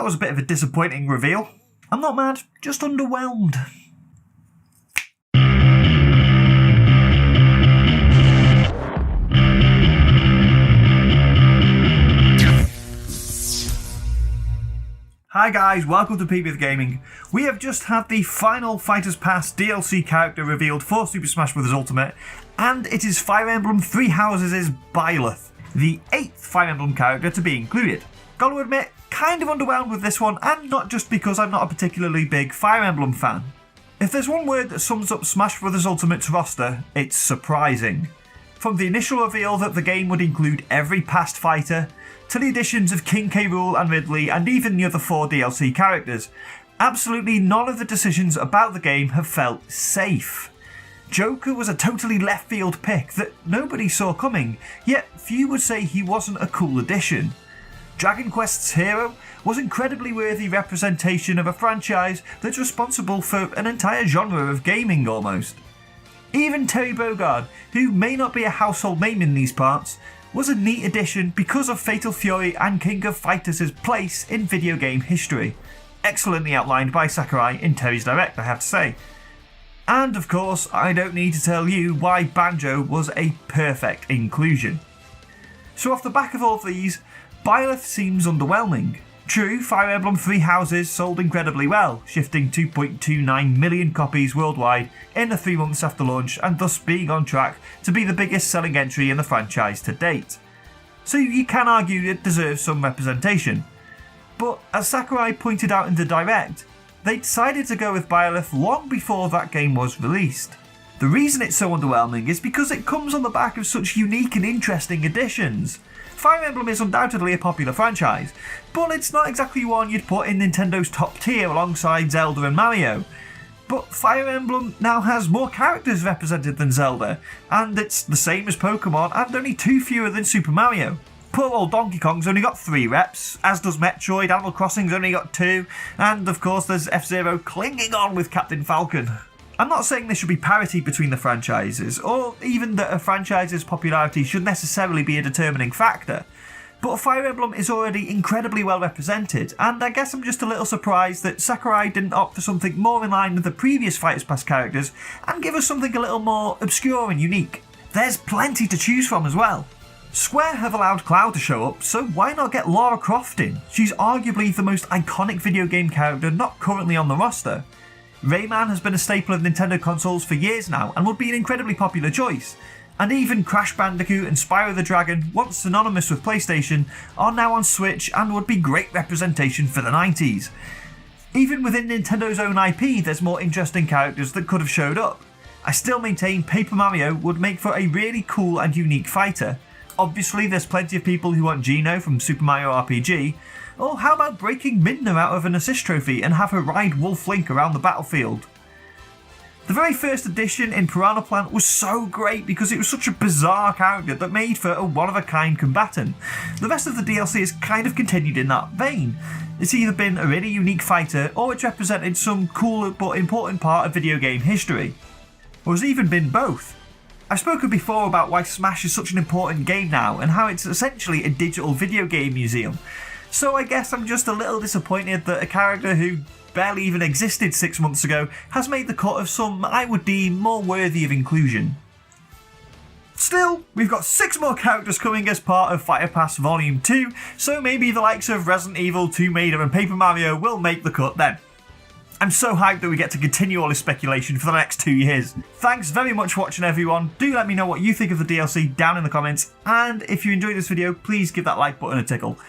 was a bit of a disappointing reveal. I'm not mad, just underwhelmed. Hi guys, welcome to Byleth Gaming. We have just had the final Fighters Pass DLC character revealed for Super Smash Bros. Ultimate, and it is Fire Emblem Three Houses' Byleth, the 8th Fire Emblem character to be included. Gotta admit, kind of underwhelmed with this one, and not just because I'm not a particularly big Fire Emblem fan. If there's one word that sums up Smash Bros. Ultimate's roster, it's surprising. From the initial reveal that the game would include every past fighter, to the additions of King K. Rool and Ridley and even the other 4 DLC characters, absolutely none of the decisions about the game have felt safe. Joker was a totally left field pick that nobody saw coming, yet few would say he wasn't a cool addition. Dragon Quest's hero was incredibly worthy representation of a franchise that's responsible for an entire genre of gaming almost. Even Terry Bogard, who may not be a household name in these parts, was a neat addition because of Fatal Fury and King of Fighters' place in video game history. Excellently outlined by Sakurai in Terry's Direct, I have to say. And of course, I don't need to tell you why Banjo was a perfect inclusion. So off the back of all of these, Byleth seems underwhelming. True, Fire Emblem Three Houses sold incredibly well, shifting 2.29 million copies worldwide in the 3 months after launch and thus being on track to be the biggest selling entry in the franchise to date. So you can argue it deserves some representation. But as Sakurai pointed out in the Direct, they decided to go with Byleth long before that game was released. The reason it's so underwhelming is because it comes on the back of such unique and interesting additions. Fire Emblem is undoubtedly a popular franchise, but it's not exactly one you'd put in Nintendo's top tier alongside Zelda and Mario. But Fire Emblem now has more characters represented than Zelda, and it's the same as Pokemon and only 2 fewer than Super Mario. Poor old Donkey Kong's only got 3 reps, as does Metroid, Animal Crossing's only got 2, and of course there's F-Zero clinging on with Captain Falcon. I'm not saying there should be parity between the franchises, or even that a franchise's popularity should necessarily be a determining factor, but Fire Emblem is already incredibly well represented, and I guess I'm just a little surprised that Sakurai didn't opt for something more in line with the previous Fighters Pass characters and give us something a little more obscure and unique. There's plenty to choose from as well. Square have allowed Cloud to show up, so why not get Lara Croft in? She's arguably the most iconic video game character not currently on the roster. Rayman has been a staple of Nintendo consoles for years now and would be an incredibly popular choice. And even Crash Bandicoot and Spyro the Dragon, once synonymous with PlayStation, are now on Switch and would be great representation for the 90s. Even within Nintendo's own IP, there's more interesting characters that could have showed up. I still maintain Paper Mario would make for a really cool and unique fighter. Obviously, there's plenty of people who want Geno from Super Mario RPG, or how about breaking Midna out of an assist trophy and have her ride Wolf Link around the battlefield? The very first edition in Piranha Plant was so great because it was such a bizarre character that made for a one-of-a-kind combatant. The rest of the DLC has kind of continued in that vein. It's either been a really unique fighter or it's represented some cool but important part of video game history. Or has even been both. I've spoken before about why Smash is such an important game now and how it's essentially a digital video game museum. So I guess I'm just a little disappointed that a character who barely even existed 6 months ago has made the cut of some I would deem more worthy of inclusion. Still, we've got 6 more characters coming as part of Fighter Pass Volume 2, so maybe the likes of Resident Evil, Tomb Raider and Paper Mario will make the cut then. I'm so hyped that we get to continue all this speculation for the next 2 years. Thanks very much for watching everyone, do let me know what you think of the DLC down in the comments, and if you enjoyed this video please give that like button a tickle.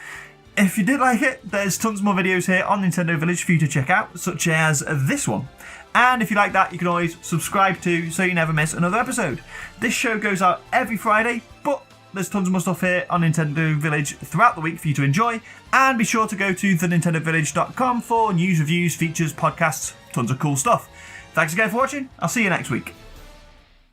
If you did like it, there's tons more videos here on Nintendo Village for you to check out, such as this one. And if you like that, you can always subscribe to so you never miss another episode. This show goes out every Friday, but there's tons more stuff here on Nintendo Village throughout the week for you to enjoy. And be sure to go to thenintendovillage.com for news, reviews, features, podcasts, tons of cool stuff. Thanks again for watching, I'll see you next week.